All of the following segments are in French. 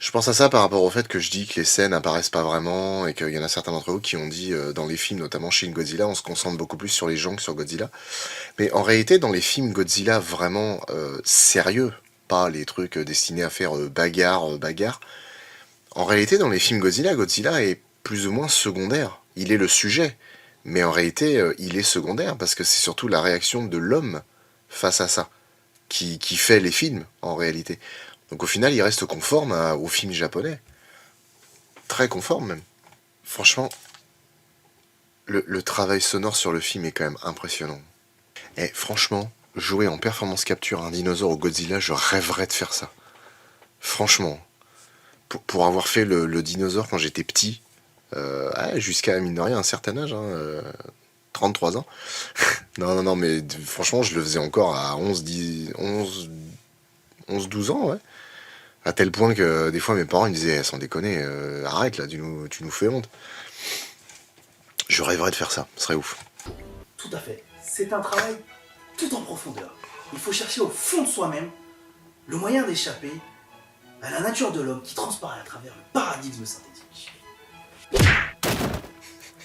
Je pense à ça par rapport au fait que je dis que les scènes apparaissent pas vraiment et qu'il y en a certains d'entre vous qui ont dit dans les films, notamment Shin Godzilla, on se concentre beaucoup plus sur les gens que sur Godzilla. Mais en réalité, dans les films Godzilla vraiment sérieux, pas les trucs destinés à faire bagarre, en réalité, dans les films Godzilla, Godzilla est plus ou moins secondaire. Il est le sujet, mais en réalité, il est secondaire parce que c'est surtout la réaction de l'homme face à ça qui fait les films en réalité. Donc au final, il reste conforme aux films japonais. Très conforme même. Franchement, le travail sonore sur le film est quand même impressionnant. Et franchement, jouer en performance capture un dinosaure au Godzilla, je rêverais de faire ça. Franchement, pour avoir fait le dinosaure quand j'étais petit, jusqu'à mine de rien un certain âge, 33 ans. Non, mais franchement, je le faisais encore à 12 ans, ouais. À tel point que des fois mes parents ils me disaient, sans déconner, arrête là, tu nous fais honte. Je rêverais de faire ça, ce serait ouf. Tout à fait. C'est un travail tout en profondeur. Il faut chercher au fond de soi-même le moyen d'échapper à la nature de l'homme qui transparaît à travers le paradigme synthétique.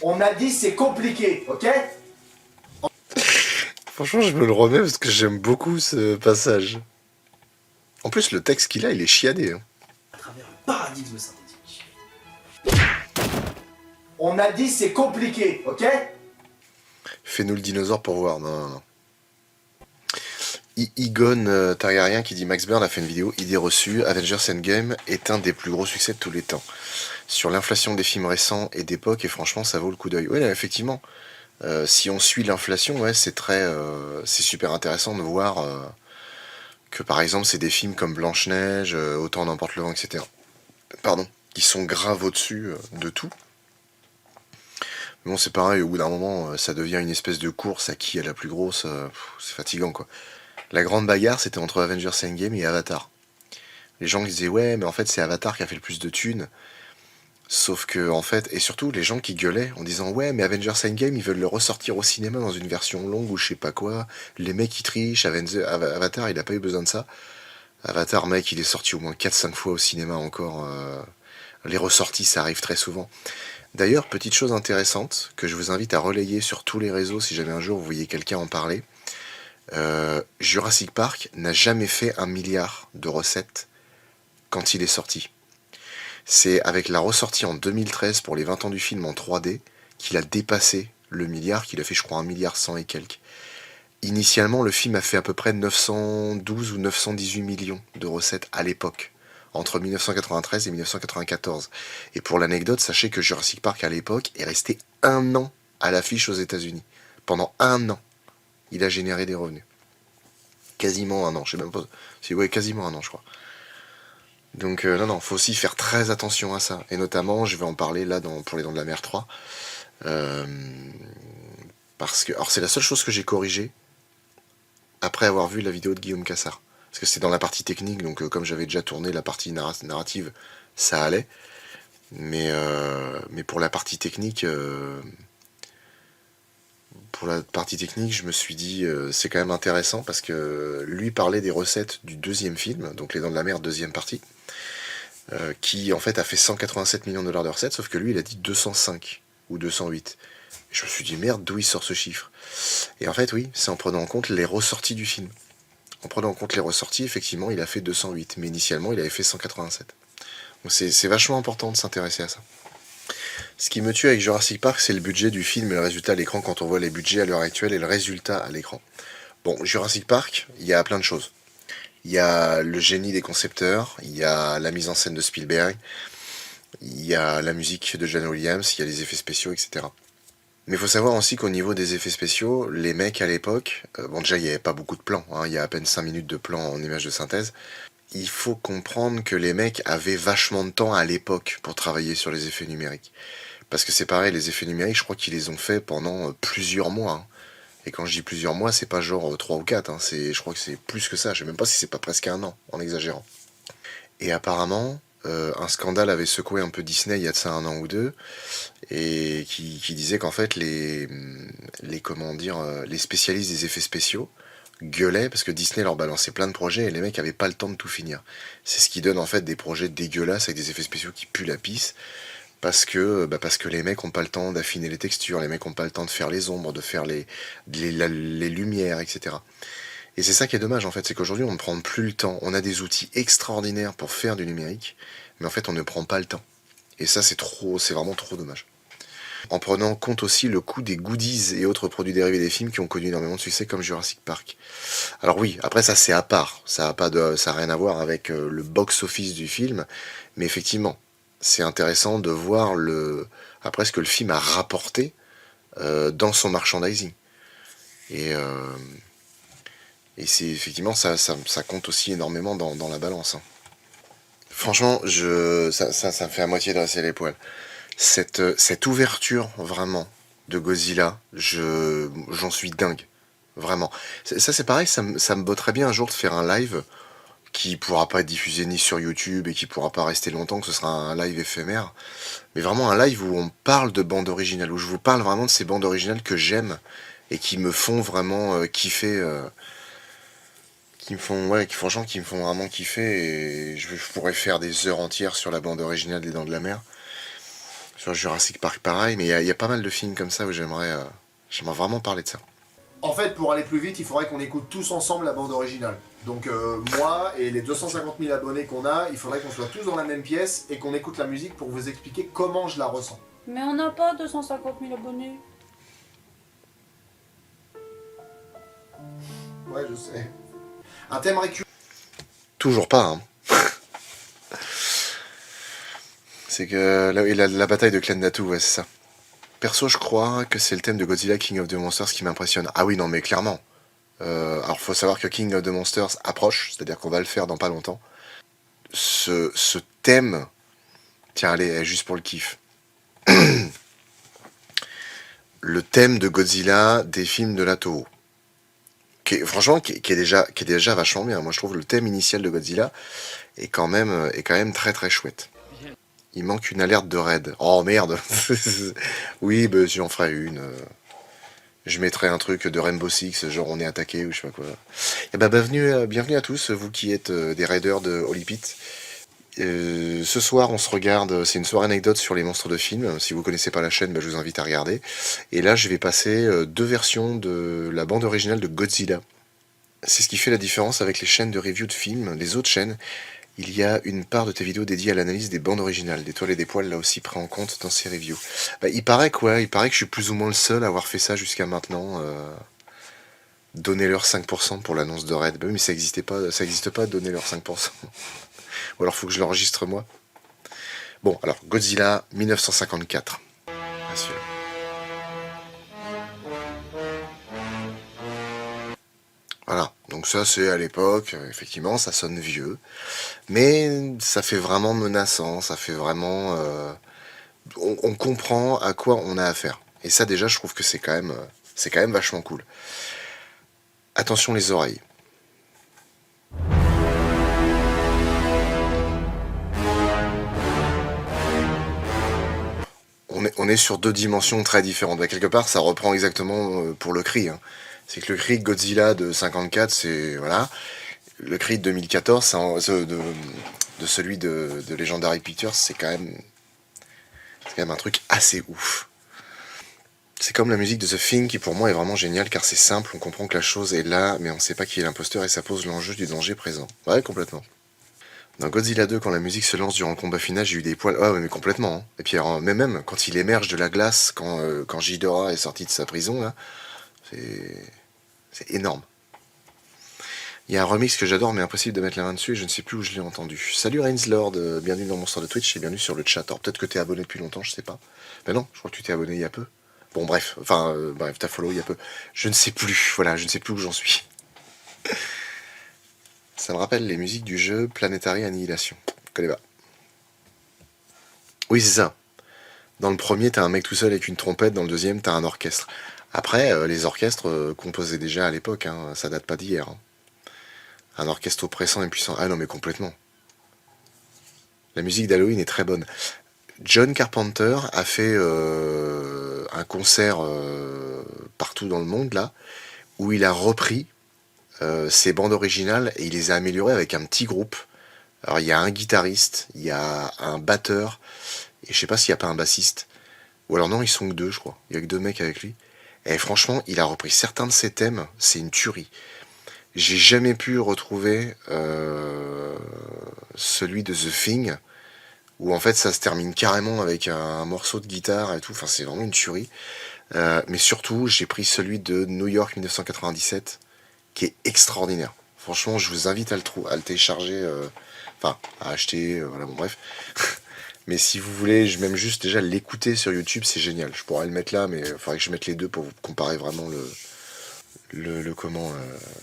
On a dit c'est compliqué, ok? Franchement, je me le remets parce que j'aime beaucoup ce passage. En plus, le texte qu'il a, il est chiadé. À travers le paradigme synthétique. On a dit c'est compliqué, ok? Fais-nous le dinosaure pour voir. Non. Igon Targaryen qui dit Max Burn a fait une vidéo idée reçue. Avengers Endgame est un des plus gros succès de tous les temps. Sur l'inflation des films récents et d'époque, et franchement, ça vaut le coup d'œil. Ouais, effectivement. Si on suit l'inflation, ouais, c'est super intéressant de voir que par exemple, c'est des films comme Blanche-Neige, Autant n'emporte le vent, etc. Pardon, qui sont grave au-dessus de tout. Mais bon, c'est pareil, au bout d'un moment, ça devient une espèce de course à qui est la plus grosse. C'est fatigant, quoi. La grande bagarre, c'était entre Avengers Endgame et Avatar. Les gens qui disaient, ouais, mais en fait, c'est Avatar qui a fait le plus de thunes. Sauf que, en fait, et surtout les gens qui gueulaient en disant, ouais, mais Avengers Endgame, ils veulent le ressortir au cinéma dans une version longue ou je sais pas quoi. Les mecs, ils trichent. Avatar, il a pas eu besoin de ça. Avatar, mec, il est sorti au moins 4-5 fois au cinéma encore. Les ressorties, ça arrive très souvent. D'ailleurs, petite chose intéressante que je vous invite à relayer sur tous les réseaux si jamais un jour vous voyez quelqu'un en parler. Jurassic Park n'a jamais fait 1 milliard de recettes quand il est sorti. C'est avec la ressortie en 2013 pour les 20 ans du film en 3D qu'il a dépassé le milliard, qu'il a fait je crois 1 milliard 100 et quelques. Initialement, le film a fait à peu près 912 ou 918 millions de recettes à l'époque, entre 1993 et 1994. Et pour l'anecdote, sachez que Jurassic Park à l'époque est resté 1 an à l'affiche aux États-Unis. Pendant 1 an, il a généré des revenus. Quasiment 1 an, je sais même pas. Si, ouais, quasiment 1 an, je crois. Donc, non, faut aussi faire très attention à ça. Et notamment, je vais en parler là pour les Dents de la Mer 3. Euh, Parce que. Alors, c'est la seule chose que j'ai corrigée après avoir vu la vidéo de Guillaume Cassard. Parce que c'est dans la partie technique, donc comme j'avais déjà tourné la partie narrative, ça allait. Mais pour la partie technique, je me suis dit, c'est quand même intéressant parce que lui parlait des recettes du deuxième film, donc Les Dents de la Mer, deuxième partie, qui en fait a fait 187 millions de dollars de recettes, sauf que lui il a dit 205 ou 208. Et je me suis dit, merde, d'où il sort ce chiffre? Et en fait, oui, c'est en prenant en compte les ressorties du film. En prenant en compte les ressorties, effectivement, il a fait 208, mais initialement, il avait fait 187. Donc c'est vachement important de s'intéresser à ça. Ce qui me tue avec Jurassic Park, c'est le budget du film et le résultat à l'écran quand on voit les budgets à l'heure actuelle et le résultat à l'écran. Bon, Jurassic Park, il y a plein de choses. Il y a le génie des concepteurs, il y a la mise en scène de Spielberg, il y a la musique de John Williams, il y a les effets spéciaux, etc. Mais il faut savoir aussi qu'au niveau des effets spéciaux, les mecs à l'époque, bon déjà il n'y avait pas beaucoup de plans, il y a à peine 5 minutes de plans en images de synthèse, il faut comprendre que les mecs avaient vachement de temps à l'époque pour travailler sur les effets numériques. Parce que c'est pareil, les effets numériques, je crois qu'ils les ont fait pendant plusieurs mois. Et quand je dis plusieurs mois, c'est pas genre 3 ou 4, je crois que c'est plus que ça, je sais même pas si c'est pas presque 1 an, en exagérant. Et apparemment, un scandale avait secoué un peu Disney il y a de ça 1 an ou 2, et qui disait qu'en fait les spécialistes des effets spéciaux gueulaient parce que Disney leur balançait plein de projets et les mecs avaient pas le temps de tout finir. C'est ce qui donne en fait des projets dégueulasses avec des effets spéciaux qui puent la pisse parce que les mecs ont pas le temps d'affiner les textures, les mecs ont pas le temps de faire les ombres, de faire les lumières, etc. Et c'est ça qui est dommage en fait, c'est qu'aujourd'hui on ne prend plus le temps. On a des outils extraordinaires pour faire du numérique, mais en fait on ne prend pas le temps. Et ça c'est vraiment trop dommage. En prenant en compte aussi le coût des goodies et autres produits dérivés des films qui ont connu énormément de succès comme Jurassic Park. Alors oui, après ça c'est à part, ça a rien à voir avec le box-office du film, mais effectivement, c'est intéressant de voir après ce que le film a rapporté dans son merchandising. Et, euh, et c'est effectivement ça compte aussi énormément dans la balance, hein. Franchement, ça me fait à moitié dresser les poils. Cette ouverture vraiment de Godzilla, j'en suis dingue. Vraiment. Ça c'est pareil, ça me botterait bien un jour de faire un live qui pourra pas être diffusé ni sur YouTube et qui pourra pas rester longtemps, que ce sera un live éphémère. Mais vraiment un live où on parle de bandes originales, où je vous parle vraiment de ces bandes originales que j'aime et qui me font vraiment kiffer. Franchement, qui me font vraiment kiffer. Et je pourrais faire des heures entières sur la bande originale des Dents de la Mer. Sur Jurassic Park, pareil, mais il y a pas mal de films comme ça où j'aimerais vraiment parler de ça. En fait, pour aller plus vite, il faudrait qu'on écoute tous ensemble la bande originale. Donc moi et les 250 000 abonnés qu'on a, il faudrait qu'on soit tous dans la même pièce et qu'on écoute la musique pour vous expliquer comment je la ressens. Mais on n'a pas 250 000 abonnés. Ouais, je sais. Un thème récurrent. Toujours pas, hein. C'est que la bataille de Clan Natu, ouais, c'est ça. Perso, je crois que c'est le thème de Godzilla King of the Monsters qui m'impressionne. Ah oui, non, mais clairement. Alors, faut savoir que King of the Monsters approche, c'est-à-dire qu'on va le faire dans pas longtemps. Ce thème... Tiens, allez, juste pour le kiff. Le thème de Godzilla des films de la Toho. Franchement, qui est déjà vachement bien. Moi, je trouve le thème initial de Godzilla est quand même très très chouette. Il manque une alerte de raid. Oh merde. Oui, bah, j'en ferai une. Je mettrai un truc de Rainbow Six, genre on est attaqué ou je sais pas quoi. Et bah bienvenue à tous, vous qui êtes des raiders de Holy Pit. Ce soir, on se regarde, c'est une soirée anecdote sur les monstres de films. Si vous connaissez pas la chaîne, bah, je vous invite à regarder. Et là, je vais passer deux versions de la bande originale de Godzilla. C'est ce qui fait la différence avec les chaînes de review de films. Les autres chaînes, il y a une part de tes vidéos dédiée à l'analyse des bandes originales, des toiles et des poils là aussi pris en compte dans ces reviews. Bah, il paraît que je suis plus ou moins le seul à avoir fait ça jusqu'à maintenant. Donnez-leur 5% pour l'annonce de raid. Bah oui, mais ça existe pas, donnez-leur 5%. Ou alors faut que je l'enregistre moi. Bon, alors Godzilla 1954. Ah, celui-là. Voilà, donc ça c'est à l'époque, effectivement ça sonne vieux, mais ça fait vraiment menaçant, ça fait vraiment... on comprend à quoi on a affaire. Et ça déjà je trouve que c'est quand même vachement cool. Attention les oreilles. On est sur deux dimensions très différentes. Bah, quelque part ça reprend exactement pour le cri, hein. C'est que le cri de Godzilla de 54, c'est... Voilà. Le cri de 2014, de celui de Legendary Pictures, c'est quand même un truc assez ouf. C'est comme la musique de The Thing qui pour moi est vraiment géniale car c'est simple, on comprend que la chose est là, mais on sait pas qui est l'imposteur et ça pose l'enjeu du danger présent. Ouais, complètement. Dans Godzilla 2, quand la musique se lance durant le combat final, j'ai eu des poils. Ah ouais, mais complètement, hein. Et puis mais même quand il émerge de la glace, quand Ghidorah est sorti de sa prison, là, c'est énorme. Il y a un remix que j'adore, mais impossible de mettre la main dessus et je ne sais plus où je l'ai entendu. Salut Rainslord, bienvenue dans mon store de Twitch et bienvenue sur le chat. Alors peut-être que t'es abonné depuis longtemps, je sais pas. Ben non, je crois que tu t'es abonné il y a peu. Bon bref, t'as follow il y a peu. Je ne sais plus, voilà, je ne sais plus où j'en suis. Ça me rappelle les musiques du jeu Planetary Annihilation. Je connais pas. Oui, c'est ça. Dans le premier, t'as un mec tout seul avec une trompette, dans le deuxième, t'as un orchestre. Après, les orchestres composaient déjà à l'époque, hein, ça date pas d'hier. Hein. Un orchestre oppressant et puissant. Ah non, mais complètement. La musique d'Halloween est très bonne. John Carpenter a fait un concert partout dans le monde, là, où il a repris ses bandes originales et il les a améliorées avec un petit groupe. Alors il y a un guitariste, il y a un batteur, et je sais pas s'il n'y a pas un bassiste. Ou alors non, ils sont que deux, je crois. Il y a que deux mecs avec lui. Et franchement, il a repris certains de ses thèmes, c'est une tuerie. J'ai jamais pu retrouver celui de The Thing, où en fait ça se termine carrément avec un morceau de guitare et tout, enfin c'est vraiment une tuerie. Mais surtout, j'ai pris celui de New York 1997, qui est extraordinaire. Franchement, je vous invite à le télécharger, enfin, à acheter, voilà, bon, bref. Mais si vous voulez, même juste déjà l'écouter sur YouTube, c'est génial. Je pourrais le mettre là, mais il faudrait que je mette les deux pour vous comparer vraiment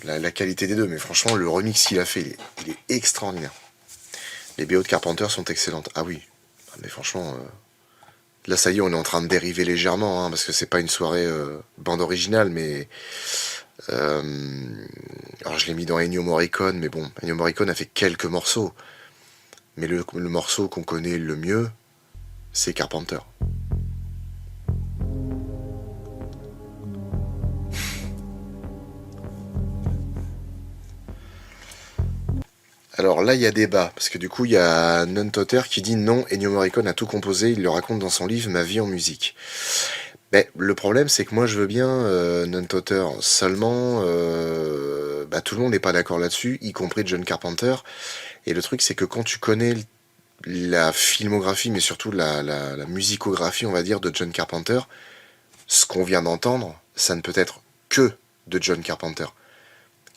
la qualité des deux. Mais franchement, le remix qu'il a fait, il est extraordinaire. Les BO de Carpenter sont excellentes. Ah oui, mais franchement, là ça y est, on est en train de dériver légèrement, hein, parce que c'est pas une soirée bande originale, mais alors je l'ai mis dans Ennio Morricone, mais bon, Ennio Morricone a fait quelques morceaux. Mais le morceau qu'on connaît le mieux, c'est Carpenter. Alors là, il y a débat, parce que du coup, il y a Nuntoter qui dit non, Ennio Morricone a tout composé, il le raconte dans son livre Ma vie en musique. Mais le problème, c'est que moi, je veux bien Nuntoter, seulement tout le monde n'est pas d'accord là-dessus, y compris John Carpenter. Et le truc, c'est que quand tu connais la filmographie, mais surtout la musicographie, on va dire, de John Carpenter, ce qu'on vient d'entendre, ça ne peut être que de John Carpenter.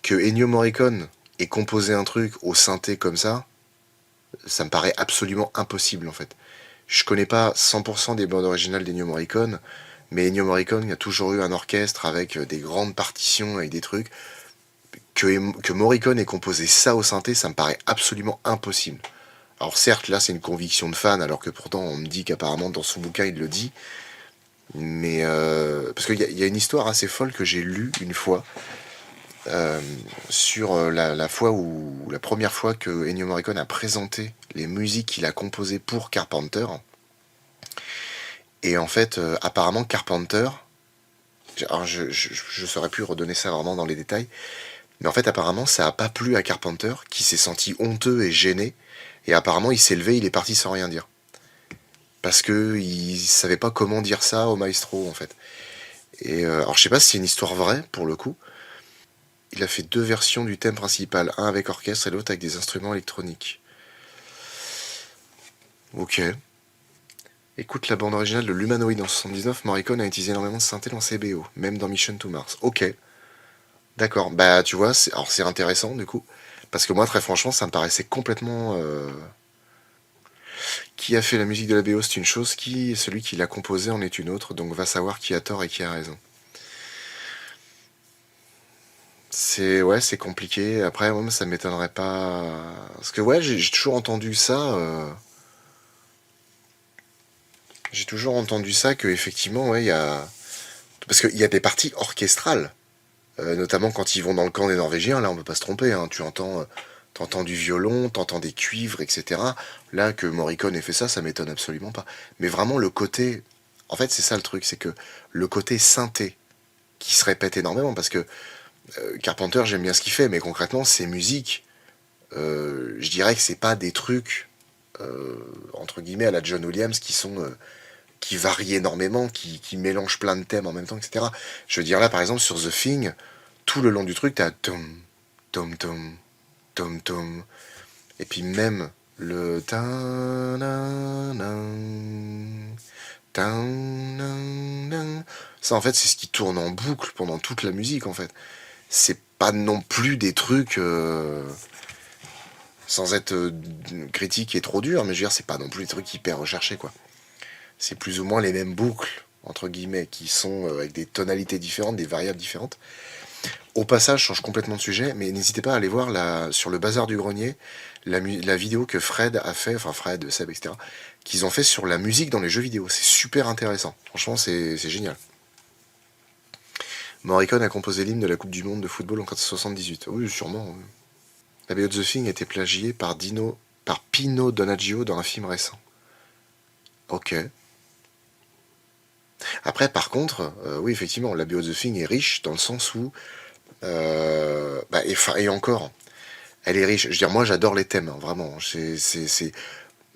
Que Ennio Morricone ait composé un truc au synthé comme ça me paraît absolument impossible en fait. Je connais pas 100% des bandes originales d'Ennio Morricone, mais Ennio Morricone a toujours eu un orchestre avec des grandes partitions, avec des trucs. Que Morricone ait composé ça au synthé, ça me paraît absolument impossible. Alors certes, là c'est une conviction de fan, alors que pourtant on me dit qu'apparemment dans son bouquin il le dit. Mais parce qu'il y a une histoire assez folle que j'ai lue une fois, sur la première fois que Ennio Morricone a présenté les musiques qu'il a composées pour Carpenter. Et en fait, apparemment Carpenter, alors je saurais plus redonner ça vraiment dans les détails, mais en fait apparemment ça a pas plu à Carpenter, qui s'est senti honteux et gêné, et apparemment il s'est levé, il est parti sans rien dire. Parce que il savait pas comment dire ça au maestro en fait. Et alors je sais pas si c'est une histoire vraie pour le coup. Il a fait deux versions du thème principal, un avec orchestre et l'autre avec des instruments électroniques. Ok. Écoute la bande originale de l'Humanoid en 79, Morricone a utilisé énormément de synthé dans ses BO, même dans Mission to Mars. Ok. D'accord. Bah tu vois, alors c'est intéressant du coup. Parce que moi très franchement ça me paraissait complètement... Qui a fait la musique de la BO c'est une chose, celui qui l'a composée en est une autre, donc va savoir qui a tort et qui a raison. C'est compliqué. Après, moi, ça m'étonnerait pas. Parce que ouais, j'ai toujours entendu ça. J'ai toujours entendu ça que effectivement, ouais, il y a. Parce qu'il y a des parties orchestrales, notamment quand ils vont dans le camp des Norvégiens. Là, on peut pas se tromper. Hein, t'entends du violon, t'entends des cuivres, etc. Là, que Morricone ait fait ça, ça m'étonne absolument pas. Mais vraiment, le côté. En fait, c'est ça le truc, c'est que le côté synthé qui se répète énormément, parce que Carpenter, j'aime bien ce qu'il fait, mais concrètement, ses musiques, je dirais que c'est pas des trucs entre guillemets à la John Williams qui varient énormément, qui mélangent plein de thèmes en même temps, etc. Je veux dire là, par exemple, sur The Thing, tout le long du truc, t'as tom tom tom tom tom, et puis même le ta ça en fait c'est ce qui tourne en boucle pendant toute la musique en fait. C'est pas non plus des trucs sans être critique et trop dur, mais je veux dire c'est pas non plus des trucs hyper recherchés quoi. C'est plus ou moins les mêmes boucles entre guillemets qui sont avec des tonalités différentes, des variables différentes. Au passage, je change complètement de sujet, mais n'hésitez pas à aller voir sur le bazar du grenier la vidéo que Fred a fait, enfin Fred, Seb, etc. qu'ils ont fait sur la musique dans les jeux vidéo. C'est super intéressant. Franchement, c'est génial. Morricone a composé l'hymne de la Coupe du Monde de football en 1978. Oui, sûrement. La BO de The Thing a été plagiée par Pino Donaggio dans un film récent. Ok. Après, par contre, oui, effectivement, la BO de The Thing est riche dans le sens où Et encore, elle est riche. Je veux dire, moi j'adore les thèmes, hein, vraiment.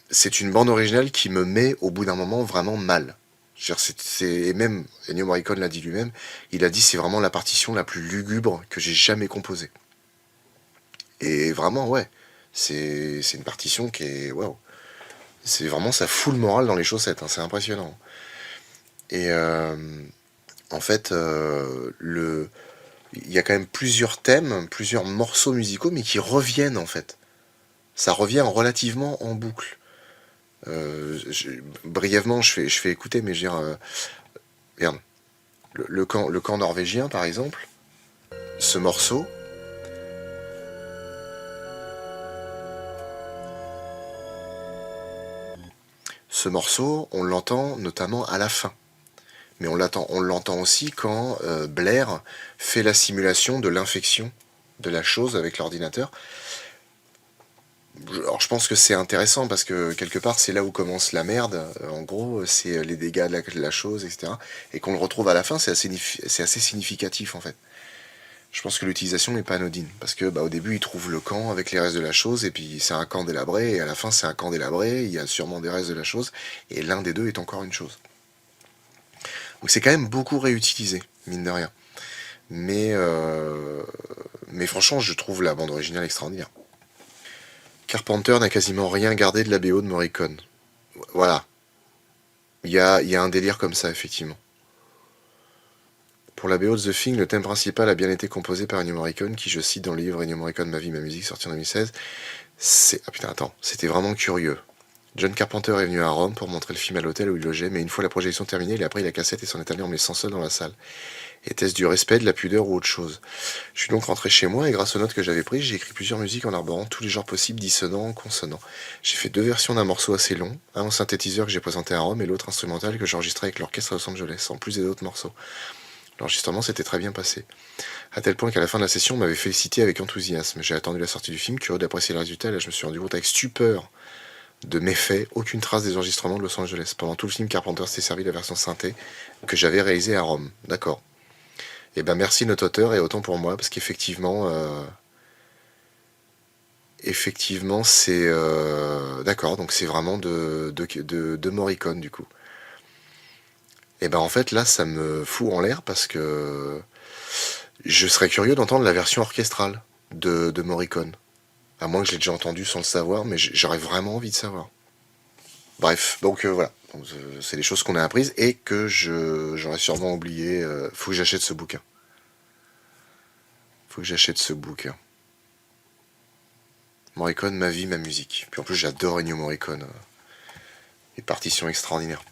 C'est une bande originale qui me met au bout d'un moment vraiment mal. Je veux dire, et même Ennio Morricone l'a dit lui-même, il a dit c'est vraiment la partition la plus lugubre que j'ai jamais composée. Et vraiment, ouais, c'est une partition qui est... Waouh. C'est vraiment, ça fout le moral dans les chaussettes, hein, c'est impressionnant. Et en fait, il y a quand même plusieurs thèmes, plusieurs morceaux musicaux, mais qui reviennent en fait. Ça revient relativement en boucle. Brièvement, je fais écouter, mais je veux dire, merde. Le camp norvégien, par exemple, ce morceau, on l'entend notamment à la fin. Mais on l'entend aussi quand Blair fait la simulation de l'infection de la chose avec l'ordinateur. Alors je pense que c'est intéressant parce que quelque part c'est là où commence la merde. En gros, c'est les dégâts de la chose, etc. Et qu'on le retrouve à la fin, c'est assez significatif en fait. Je pense que l'utilisation n'est pas anodine parce que au début il trouve le camp avec les restes de la chose et puis c'est un camp délabré et à la fin c'est un camp délabré. Il y a sûrement des restes de la chose et l'un des deux est encore une chose. Donc c'est quand même beaucoup réutilisé, mine de rien. Mais franchement, je trouve la bande originale extraordinaire. Carpenter n'a quasiment rien gardé de la BO de Morricone. Voilà. Il y a un délire comme ça, effectivement. Pour la BO de The Thing, le thème principal a bien été composé par Ennio Morricone, qui, je cite dans le livre Ennio Morricone, Ma vie, ma musique, sorti en 2016. C'était vraiment curieux. John Carpenter est venu à Rome pour montrer le film à l'hôtel où il logeait, mais une fois la projection terminée, il a pris la cassette et s'en est allé en me laissant seul dans la salle. Était-ce du respect, de la pudeur ou autre chose? Je suis donc rentré chez moi et grâce aux notes que j'avais prises, j'ai écrit plusieurs musiques en arborant tous les genres possibles, dissonants, consonants. J'ai fait 2 versions d'un morceau assez long, un en synthétiseur que j'ai présenté à Rome et l'autre instrumental que j'enregistrais avec l'orchestre à Los Angeles, en plus des autres morceaux. L'enregistrement s'était très bien passé. À tel point qu'à la fin de la session, on m'avait félicité avec enthousiasme. J'ai attendu la sortie du film, curieux d'apprécier le résultat, et là je me suis rendu compte avec stupeur de méfaits, aucune trace des enregistrements de Los Angeles. Pendant tout le film, Carpenter s'est servi de la version synthé que j'avais réalisée à Rome. D'accord. Eh ben merci notre auteur et autant pour moi, parce qu'effectivement, c'est... d'accord, donc c'est vraiment de Morricone du coup. Et ben en fait là ça me fout en l'air parce que je serais curieux d'entendre la version orchestrale de Morricone. À moins que je l'ai déjà entendu sans le savoir, mais j'aurais vraiment envie de savoir. Bref, donc voilà. C'est des choses qu'on a apprises et que j'aurais sûrement oublié. Faut que j'achète ce bouquin. Morricone, ma vie, ma musique. Puis en plus j'adore Ennio Morricone. Les partitions extraordinaires.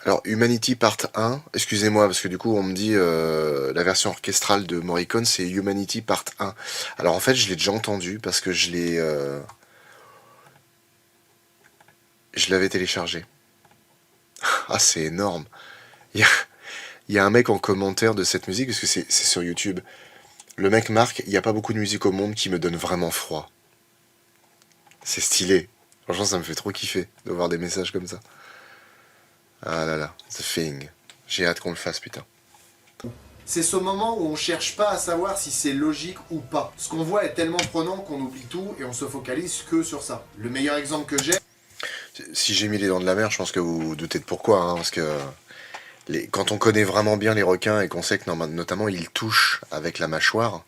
Alors, Humanity Part 1, excusez-moi, parce que du coup, on me dit la version orchestrale de Morricone, c'est Humanity Part 1. Alors, en fait, je l'ai déjà entendu parce que je l'avais téléchargé. Ah, c'est énorme. Il y a un mec en commentaire de cette musique, parce que c'est sur YouTube. Le mec marque, il n'y a pas beaucoup de musique au monde qui me donne vraiment froid. C'est stylé. Franchement, ça me fait trop kiffer de voir des messages comme ça. Ah là là, The Thing. J'ai hâte qu'on le fasse, putain. C'est ce moment où on cherche pas à savoir si c'est logique ou pas. Ce qu'on voit est tellement prenant qu'on oublie tout et on se focalise que sur ça. Le meilleur exemple que j'ai... Si j'ai mis les dents de la mer, je pense que vous vous doutez de pourquoi, hein, parce que quand on connaît vraiment bien les requins et qu'on sait que notamment ils touchent avec la mâchoire,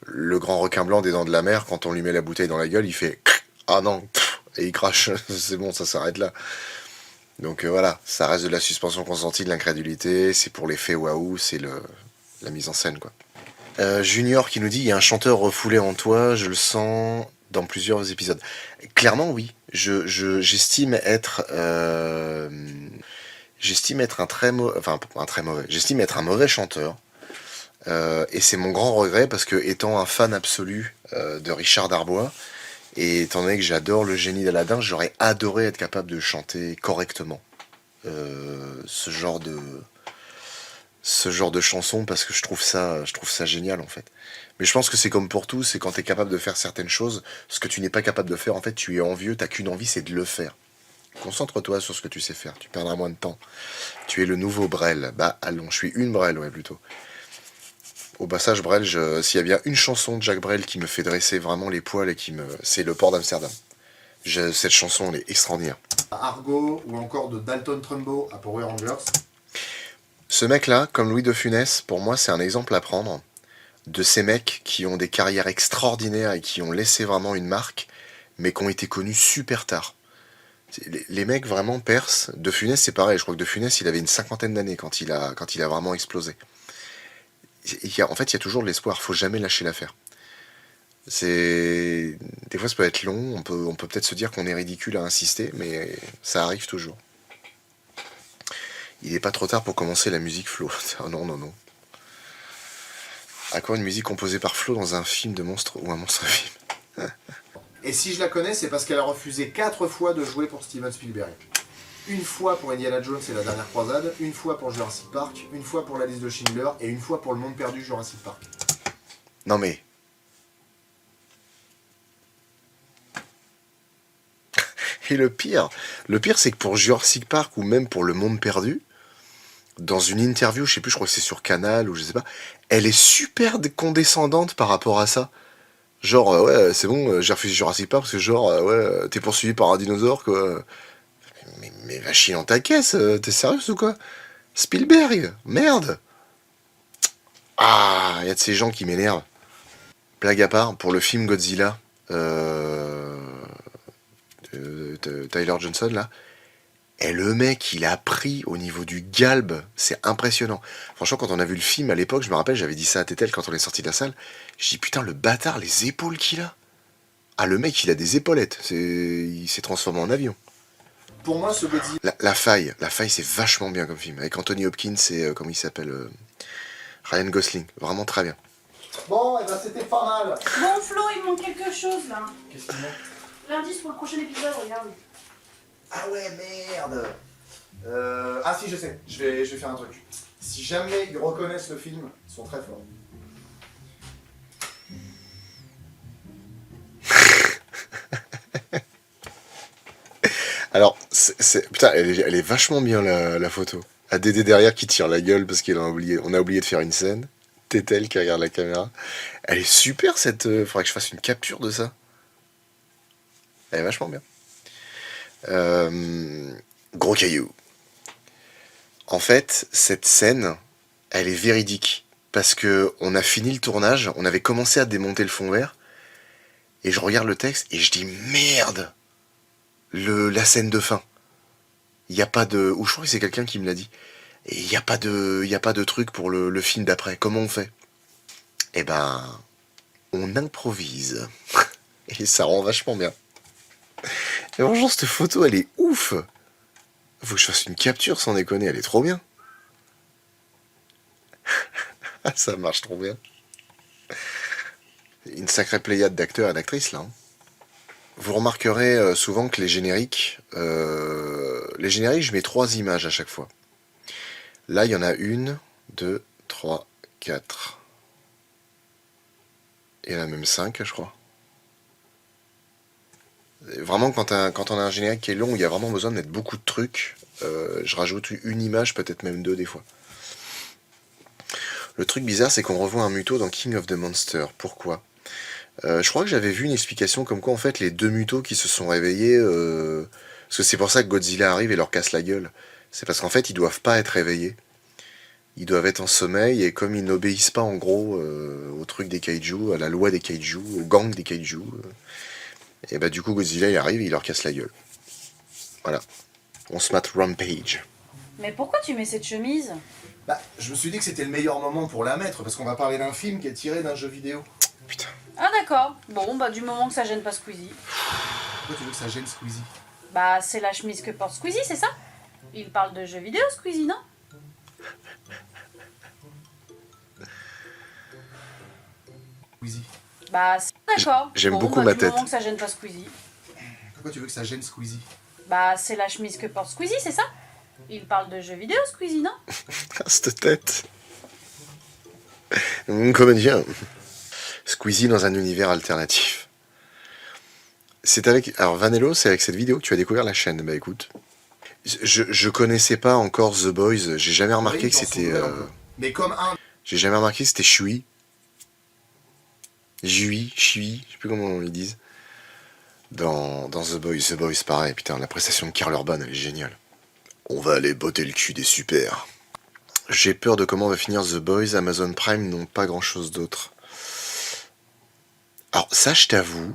le grand requin blanc des dents de la mer, quand on lui met la bouteille dans la gueule, il fait « Ah non !» et il crache. C'est bon, ça s'arrête là. Donc voilà, ça reste de la suspension consentie, de l'incrédulité, c'est pour l'effet waouh, c'est la mise en scène quoi. Junior qui nous dit, il y a un chanteur refoulé en toi, je le sens dans plusieurs épisodes. Clairement oui, j'estime être un très mauvais, j'estime être un mauvais chanteur. Et c'est mon grand regret parce que étant un fan absolu de Richard Darbois, et étant donné que j'adore le génie d'Aladin, j'aurais adoré être capable de chanter correctement ce genre de chanson parce que je trouve ça génial en fait. Mais je pense que c'est comme pour tout, c'est quand tu es capable de faire certaines choses, ce que tu n'es pas capable de faire, en fait tu es envieux, t'as qu'une envie, c'est de le faire. Concentre-toi sur ce que tu sais faire, tu perdras moins de temps. Tu es le nouveau Brel. Bah allons, je suis une Brel, ouais plutôt. Au passage, Brel, s'il y a bien une chanson de Jacques Brel qui me fait dresser vraiment les poils et c'est Le Port d'Amsterdam. Cette chanson, elle est extraordinaire. Argo ou encore de Dalton Trumbo à Power Rangers. Ce mec-là, comme Louis de Funès, pour moi, c'est un exemple à prendre de ces mecs qui ont des carrières extraordinaires et qui ont laissé vraiment une marque, mais qui ont été connus super tard. Les mecs vraiment percent. De Funès, c'est pareil. Je crois que De Funès, il avait une 50aine d'années quand il a vraiment explosé. En fait, il y a toujours de l'espoir. Faut jamais lâcher l'affaire. Des fois, ça peut être long. On peut peut-être se dire qu'on est ridicule à insister, mais ça arrive toujours. Il n'est pas trop tard pour commencer la musique Flo. Ah non, non, non. À quoi une musique composée par Flo dans un film de monstre ou un monstre film? Et si je la connais, c'est parce qu'elle a refusé 4 fois de jouer pour Steven Spielberg. Une fois pour Indiana Jones et la dernière croisade, une fois pour Jurassic Park, une fois pour la liste de Schindler et une fois pour le monde perdu Jurassic Park. Non mais... Et le pire c'est que pour Jurassic Park ou même pour le monde perdu, dans une interview, je sais plus, je crois que c'est sur Canal ou je sais pas, elle est super condescendante par rapport à ça. Genre, ouais, c'est bon, j'ai refusé Jurassic Park parce que genre, ouais, t'es poursuivi par un dinosaure, quoi. Mais va chier dans ta caisse, t'es sérieux ou quoi? Spielberg, merde. Ah, y a de ces gens qui m'énervent. Blague à part, pour le film Godzilla, de Tyler Johnson, là, et le mec, il a pris au niveau du galbe, c'est impressionnant. Franchement, quand on a vu le film à l'époque, je me rappelle, j'avais dit ça à Tétel quand on est sorti de la salle, j'ai dit putain, le bâtard, les épaules qu'il a. Ah, le mec, il a des épaulettes, il s'est transformé en avion. Pour moi, ce Godzilla... La faille, c'est vachement bien comme film, avec Anthony Hopkins et, comment il s'appelle, Ryan Gosling, vraiment très bien. Bon, et ben c'était pas mal. Bon, Flo, il manque quelque chose là. Qu'est-ce qu'il y a? L'indice pour le prochain épisode, regarde. Ah ouais, merde. Ah si, je sais, je vais faire un truc. Si jamais ils reconnaissent le film, ils sont très forts. Alors, putain, elle est vachement bien la photo. À Dédé derrière qui tire la gueule parce qu'on a oublié de faire une scène. Tétel qui regarde la caméra. Elle est super cette. Faudrait que je fasse une capture de ça. Elle est vachement bien. Gros caillou. En fait, cette scène, elle est véridique. Parce que on a fini le tournage, on avait commencé à démonter le fond vert. Et je regarde le texte et je dis merde! La scène de fin. Il n'y a pas de... Ou je crois que c'est quelqu'un qui me l'a dit. Et il n'y a pas de truc pour le film d'après. Comment on fait? Eh ben... On improvise. Et ça rend vachement bien. Et franchement, cette photo, elle est ouf. Faut que je fasse une capture sans déconner. Elle est trop bien. Ça marche trop bien. Une sacrée pléiade d'acteurs et d'actrices, là. Vous remarquerez souvent que les génériques, je mets 3 images à chaque fois. Là, il y en a 1, 2, 3, 4. Il y en a même 5, je crois. Et vraiment, quand on a un générique qui est long, il y a vraiment besoin de mettre beaucoup de trucs. Je rajoute une image, peut-être même 2 des fois. Le truc bizarre, c'est qu'on revoit un muto dans King of the Monsters. Pourquoi ? Je crois que j'avais vu une explication comme quoi en fait les 2 mutos qui se sont réveillés, parce que c'est pour ça que Godzilla arrive et leur casse la gueule. C'est parce qu'en fait ils doivent pas être réveillés. Ils doivent être en sommeil et comme ils n'obéissent pas en gros au truc des kaiju, à la loi des kaiju, au gang des kaiju, et bah du coup Godzilla il arrive et il leur casse la gueule. Voilà. On se mate Rampage. Mais pourquoi tu mets cette chemise? Bah, je me suis dit que c'était le meilleur moment pour la mettre parce qu'on va parler d'un film qui est tiré d'un jeu vidéo. Putain. Ah d'accord. Bon, bah du moment que ça gêne pas Squeezie. Pourquoi tu veux que ça gêne Squeezie? Bah c'est la chemise que porte Squeezie, c'est ça? Il parle de jeux vidéo, Squeezie, non? Squeezie. Bah d'accord. J'aime Bon, beaucoup bah, ma du tête. moment que ça gêne pas Squeezie. Pourquoi tu veux que ça gêne Squeezie? Bah c'est la chemise que porte Squeezie, c'est ça? Il parle de jeux vidéo, Squeezie, non? Cette tête. Comédien. Squeezie dans un univers alternatif. C'est avec... Alors Vanello, c'est avec cette vidéo que tu as découvert la chaîne. Bah écoute. Je connaissais pas encore The Boys. J'ai jamais remarqué Oui, que j'en c'était... souvenais un peu. Mais comme un... J'ai jamais remarqué, c'était Shui. Jui, Shui, je sais plus comment ils disent. Dans The Boys. The Boys, pareil, putain, la prestation de Karl Urban, elle est géniale. On va aller botter le cul des super. J'ai peur de comment va finir The Boys. Amazon Prime n'ont pas grand chose d'autre. Alors, ça, je t'avoue,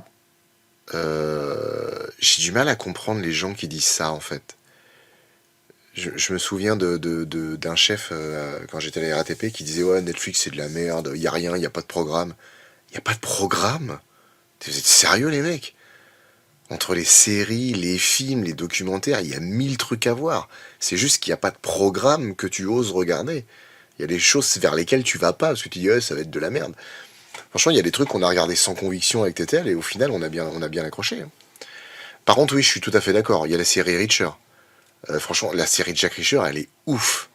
j'ai du mal à comprendre les gens qui disent ça, en fait. Je me souviens d'un chef, quand j'étais à la RATP, qui disait « Ouais, Netflix, c'est de la merde, y a rien, y a pas de programme. » Y a pas de programme? Vous êtes sérieux, les mecs? Entre les séries, les films, les documentaires, il y a 1000 trucs à voir. C'est juste qu'il n'y a pas de programme que tu oses regarder. Il y a des choses vers lesquelles tu vas pas, parce que tu dis « Ouais, ça va être de la merde. » Franchement, il y a des trucs qu'on a regardé sans conviction avec TTL, et au final, on a bien accroché. Hein. Par contre, oui, je suis tout à fait d'accord. Il y a la série Reacher. Franchement, la série de Jack Reacher, elle est ouf.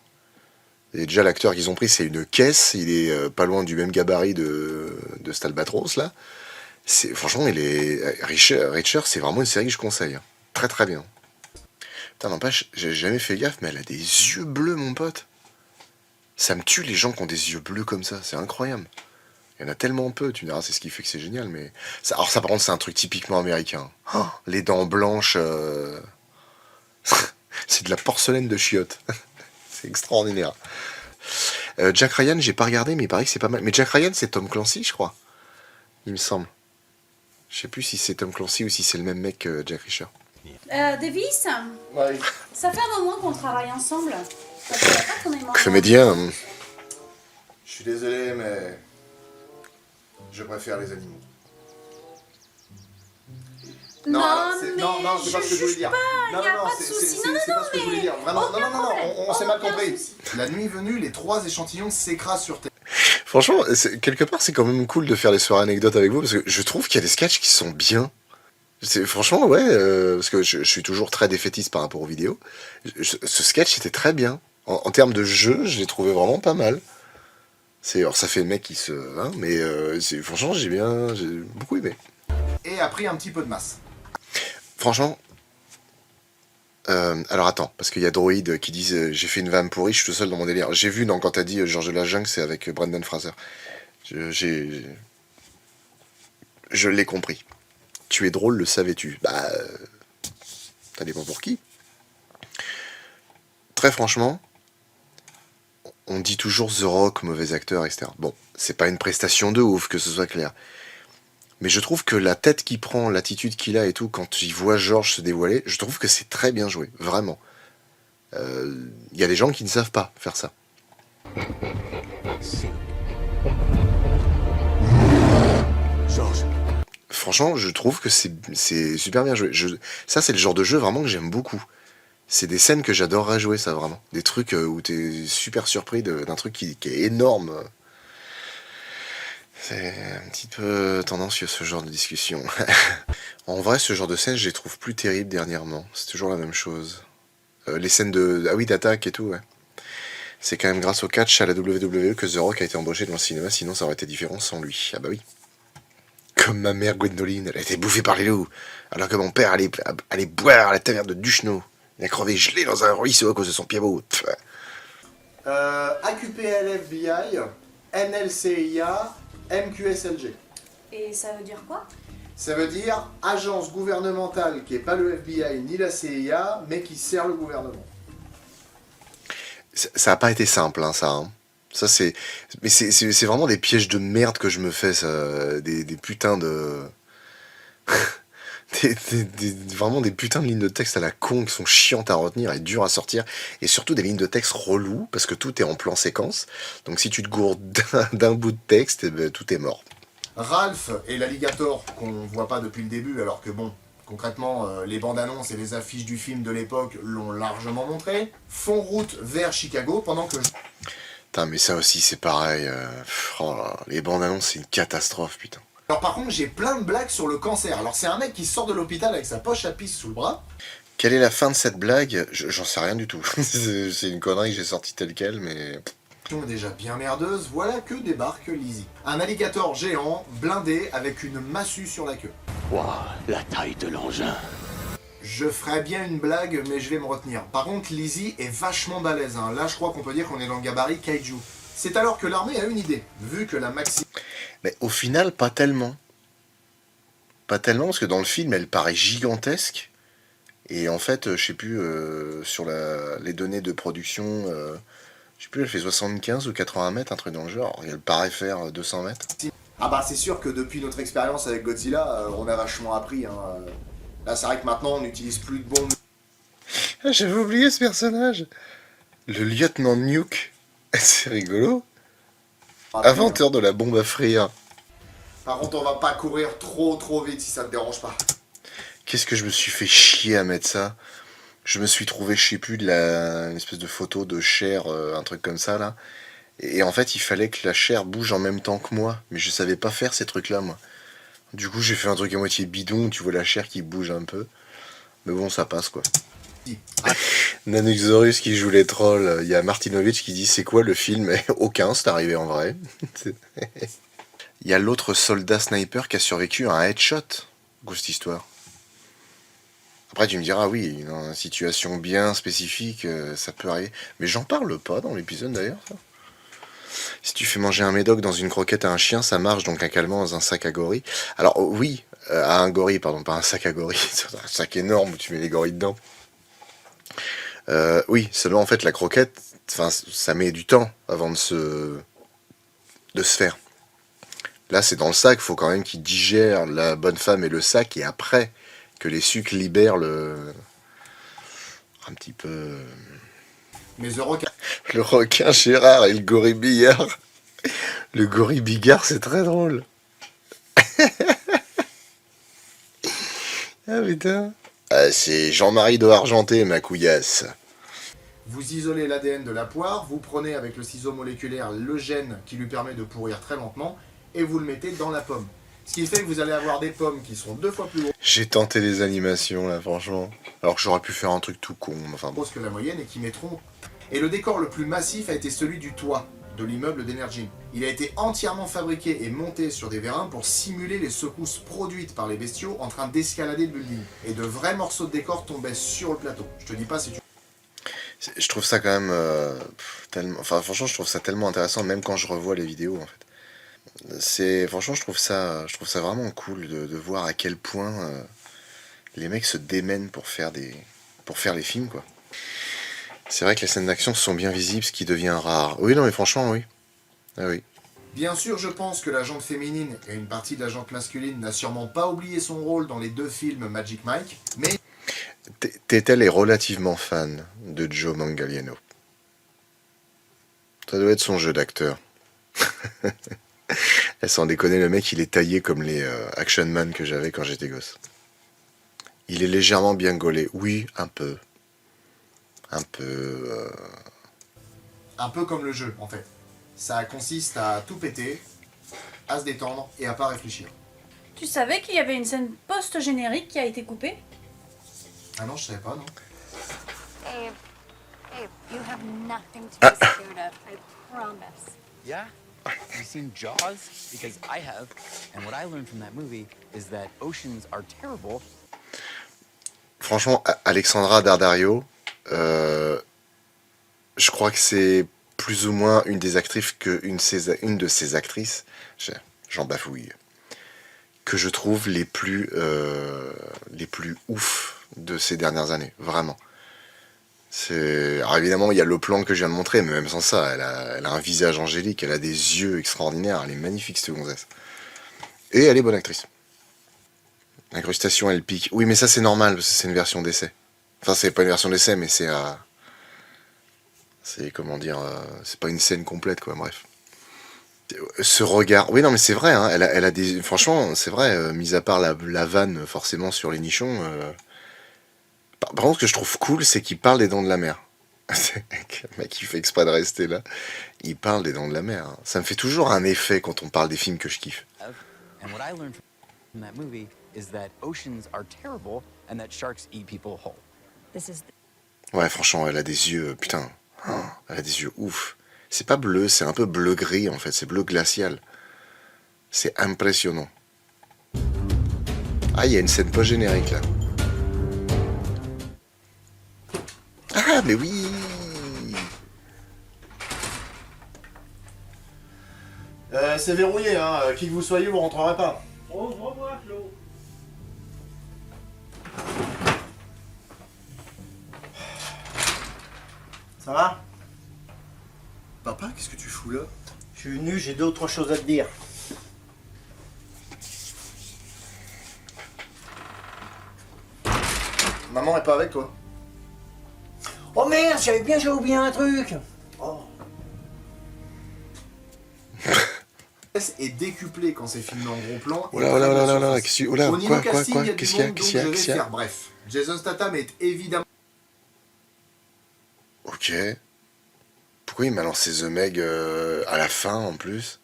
Et déjà, l'acteur qu'ils ont pris, c'est une caisse. Il est pas loin du même gabarit de cet Albatros, là. Franchement, Reacher, c'est vraiment une série que je conseille. Hein. Très très bien. Putain, n'empêche, j'ai jamais fait gaffe, mais elle a des yeux bleus, mon pote. Ça me tue les gens qui ont des yeux bleus comme ça. C'est incroyable. Il y en a tellement peu, tu me diras, c'est ce qui fait que c'est génial, mais... Alors ça, par contre, c'est un truc typiquement américain. Oh, les dents blanches... c'est de la porcelaine de chiottes. C'est extraordinaire. Jack Ryan, j'ai pas regardé, mais il paraît que c'est pas mal. Mais Jack Ryan, c'est Tom Clancy, je crois. Il me semble. Je sais plus si c'est Tom Clancy ou si c'est le même mec que Jack Reacher. Davis, Ouais. ça fait un moment qu'on travaille ensemble. Ça te dirait pas qu'on ait mangé Comédien. Je suis désolé, mais je préfère les animaux. Non, c'est mais pas ce que je voulais dire. y a pas de souci. C'est pas ce que je voulais dire. Vraiment, Aucun problème. on s'est mal Aucun compris. souci. La nuit venue, les 3 échantillons s'écrasent sur terre. Franchement, quelque part, c'est quand même cool de faire les soirées anecdotes avec vous, parce que je trouve qu'il y a des sketchs qui sont bien. Franchement, ouais, parce que je suis toujours très défaitiste par rapport aux vidéos. Ce sketch était très bien. En termes de jeu, je l'ai trouvé vraiment pas mal. Alors ça fait le mec qui se... Hein, mais franchement, j'ai beaucoup aimé. Et a pris un petit peu de masse. Franchement... alors attends, parce qu'il y a Droid qui disent j'ai fait une vanne pourrie, je suis tout seul dans mon délire. J'ai vu, non, quand t'as dit Georges de la Jungle, c'est avec Brendan Fraser. Je l'ai compris. Tu es drôle, le savais-tu? Bah... ça dépend pour qui. Très franchement, on dit toujours The Rock, mauvais acteur, etc. Bon, c'est pas une prestation de ouf, que ce soit clair. Mais je trouve que la tête qu'il prend, l'attitude qu'il a et tout, quand il voit George se dévoiler, je trouve que c'est très bien joué, vraiment. Y a des gens qui ne savent pas faire ça. George. Franchement, je trouve que c'est super bien joué. Ça, c'est le genre de jeu vraiment que j'aime beaucoup. C'est des scènes que j'adorerais jouer, ça, vraiment. Des trucs où t'es super surpris d'un truc qui est énorme. C'est un petit peu tendancieux, ce genre de discussion. En vrai, ce genre de scènes, je les trouve plus terribles dernièrement. C'est toujours la même chose. Les scènes d'attaque et tout, ouais. C'est quand même grâce au catch à la WWE que The Rock a été embauché dans le cinéma, sinon ça aurait été différent sans lui. Ah bah oui. Comme ma mère Gwendoline, elle a été bouffée par les loups, alors que mon père allait boire à la taverne de Duchenot. Il a crevé gelé dans un ruisseau à cause de son pied-beau. AQPLFBI, NLCIA, MQSLG. Et ça veut dire quoi? Ça veut dire agence gouvernementale qui n'est pas le FBI ni la CIA, mais qui sert le gouvernement. Ça a pas été simple, hein, ça. Hein. Ça, mais c'est vraiment des pièges de merde que je me fais, ça. Des putains de... vraiment des putains de lignes de texte à la con qui sont chiantes à retenir et dures à sortir. Et surtout des lignes de texte reloues, parce que tout est en plan séquence. Donc si tu te gourdes d'un bout de texte, eh ben, tout est mort. Ralph et l'alligator, qu'on voit pas depuis le début, alors que bon, concrètement, les bandes annonces et les affiches du film de l'époque l'ont largement montré, font route vers Chicago pendant que... Putain, mais ça aussi, c'est pareil. Oh là, les bandes annonces, c'est une catastrophe, putain. Alors par contre, j'ai plein de blagues sur le cancer. Alors c'est un mec qui sort de l'hôpital avec sa poche à pisse sous le bras. Quelle est la fin de cette blague? J'en sais rien du tout. C'est une connerie que j'ai sortie telle quelle, mais... Est déjà bien merdeuse, voilà que débarque Lizzie. Un alligator géant, blindé, avec une massue sur la queue. Waouh, la taille de l'engin. Je ferais bien une blague, mais je vais me retenir. Par contre, Lizzie est vachement balèze. Hein. Là, je crois qu'on peut dire qu'on est dans le gabarit kaiju. C'est alors que l'armée a une idée, vu que la Maxi... Mais au final, pas tellement. Pas tellement, parce que dans le film, elle paraît gigantesque. Et en fait, je sais plus, sur les données de production, je sais plus, elle fait 75 ou 80 mètres, un truc dans le genre. Et elle paraît faire 200 mètres. Ah bah c'est sûr que depuis notre expérience avec Godzilla, on a vachement appris. Hein. Là c'est vrai que maintenant on n'utilise plus de bombes. Ah, j'avais oublié ce personnage. Le lieutenant Nuke. C'est rigolo. Inventeur de la bombe à frire. Par contre on va pas courir trop vite si ça te dérange pas. Qu'est-ce que je me suis fait chier à mettre ça. Je me suis trouvé, je sais plus, une espèce de photo de chair, un truc comme ça là. Et en fait, il fallait que la chair bouge en même temps que moi. Mais je savais pas faire ces trucs-là, moi. Du coup, j'ai fait un truc à moitié bidon où tu vois la chair qui bouge un peu. Mais bon, ça passe, quoi. Nanuxorus qui joue les trolls. Il y a Martinovich qui dit c'est quoi le film? Et aucun, c'est arrivé en vrai. Il y a l'autre soldat sniper qui a survécu à un headshot. Grosse histoire. Après, tu me diras, oui, dans une situation bien spécifique, ça peut arriver. Mais j'en parle pas dans l'épisode d'ailleurs, ça. Si tu fais manger un médoc dans une croquette à un chien, ça marche, donc un calmant dans un sac à gorilles. Alors oui, à un gorille, pardon, pas un sac à gorilles, c'est un sac énorme où tu mets les gorilles dedans. Oui, seulement en fait la croquette, ça met du temps avant de se faire. Là c'est dans le sac, il faut quand même qu'il digère la bonne femme et le sac, et après que les sucres libèrent un petit peu... Mais The Rock... Le requin Gérard et le gorille Bigard. Le gorille Bigard, c'est très drôle. Ah putain. Ah, c'est Jean-Marie de Argenté, ma couillasse. Vous isolez l'ADN de la poire, vous prenez avec le ciseau moléculaire le gène qui lui permet de pourrir très lentement, et vous le mettez dans la pomme. Ce qui fait que vous allez avoir des pommes qui sont 2 fois plus J'ai tenté les animations là, franchement. Alors que j'aurais pu faire un truc tout con, enfin bon. grosses que la moyenne et qui mettront... Et le décor le plus massif a été celui du toit de l'immeuble d'Energy. Il a été entièrement fabriqué et monté sur des vérins pour simuler les secousses produites par les bestiaux en train d'escalader le building. Et de vrais morceaux de décor tombaient sur le plateau. Je te dis pas si tu... Je trouve ça quand même tellement... Enfin franchement, je trouve ça tellement intéressant, même quand je revois les vidéos en fait. Franchement, je trouve ça vraiment cool de voir à quel point les mecs se démènent pour faire les films, quoi. C'est vrai que les scènes d'action sont bien visibles, ce qui devient rare. Oui, non, mais franchement, oui. Ah oui. Bien sûr, je pense que la jante féminine et une partie de la jante masculine n'a sûrement pas oublié son rôle dans les 2 films Magic Mike, mais... Tethel est relativement fan de Joe Manganiello. Ça doit être son jeu d'acteur. Elle s'en déconne, le mec, il est taillé comme les Action Man que j'avais quand j'étais gosse. Il est légèrement bien gaulé. Oui, un peu. Un peu comme le jeu, en fait. Ça consiste à tout péter, à se détendre et à pas réfléchir. Tu savais qu'il y avait une scène post-générique qui a été coupée? Ah non, je savais pas, non. Abe, you have nothing to be scared of, I promise. Yeah? Have you seen Jaws? Because I have. And what I learned from that movie is that oceans are terrible. Franchement, Alexandra Daddario, je crois que c'est plus ou moins une des actrices une de ses actrices, j'en bafouille, que je trouve les plus ouf de ces dernières années, vraiment. Alors évidemment, il y a le plan que je viens de montrer, mais même sans ça, elle a un visage angélique, elle a des yeux extraordinaires, elle est magnifique cette gonzesse. Et elle est bonne actrice. L'incrustation, elle pique. Oui, mais ça c'est normal, parce que c'est une version d'essai. Enfin, c'est pas une version d'essai, mais c'est comment dire... c'est pas une scène complète, quoi, bref. Ce regard... Oui, non, mais c'est vrai, hein, elle a des... Franchement, c'est vrai, mis à part la vanne, forcément, sur les nichons... Par contre, ce que je trouve cool, c'est qu'il parle des dents de la mer. Le mec, il fait exprès de rester là. Il parle des dents de la mer. Ça me fait toujours un effet quand on parle des films que je kiffe. And what I learned from that movie is that oceans are terrible and that sharks eat people whole. Ouais, franchement, elle a des yeux... Putain, elle a des yeux ouf. C'est pas bleu, c'est un peu bleu-gris, en fait. C'est bleu glacial. C'est impressionnant. Ah, il y a une scène post-générique, là. Ah, mais oui! c'est verrouillé, hein. Qui que vous soyez, vous rentrerez pas. Au revoir, Flo. Ça va? Papa, qu'est-ce que tu fous là? Je suis venu, j'ai d'autres choses à te dire. Maman est pas avec toi. Oh merde, j'avais bien, j'ai oublié un truc. Oh. Est décuplé quand c'est filmé en gros plan. Oula, oula, oula, oula, oula, Au niveau casting, il y a du qu'est-ce qu'il y a, monde, donc qu'est-ce qu'il y a, je vais qu'est-ce qu'il y a? faire bref. Jason Statham est évidemment... Ok. Pourquoi il m'a lancé The Meg à la fin en plus?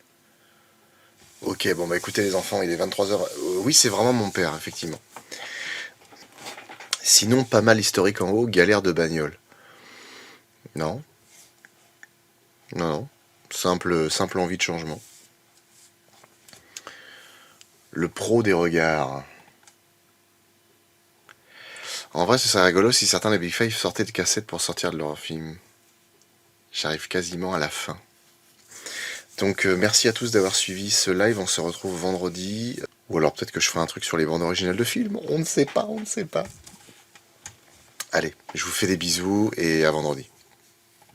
Ok, bon bah écoutez les enfants, il est 23h. Oui, c'est vraiment mon père, effectivement. Sinon, pas mal historique en haut, galère de bagnole. Non. Non, non. Simple envie de changement. Le pro des regards. En vrai, ce serait rigolo si certains des Big Five sortaient de cassettes pour sortir de leur film. J'arrive quasiment à la fin. Donc merci à tous d'avoir suivi ce live, on se retrouve vendredi. Ou alors peut-être que je ferai un truc sur les bandes originales de films, on ne sait pas, on ne sait pas. Allez, je vous fais des bisous et à vendredi.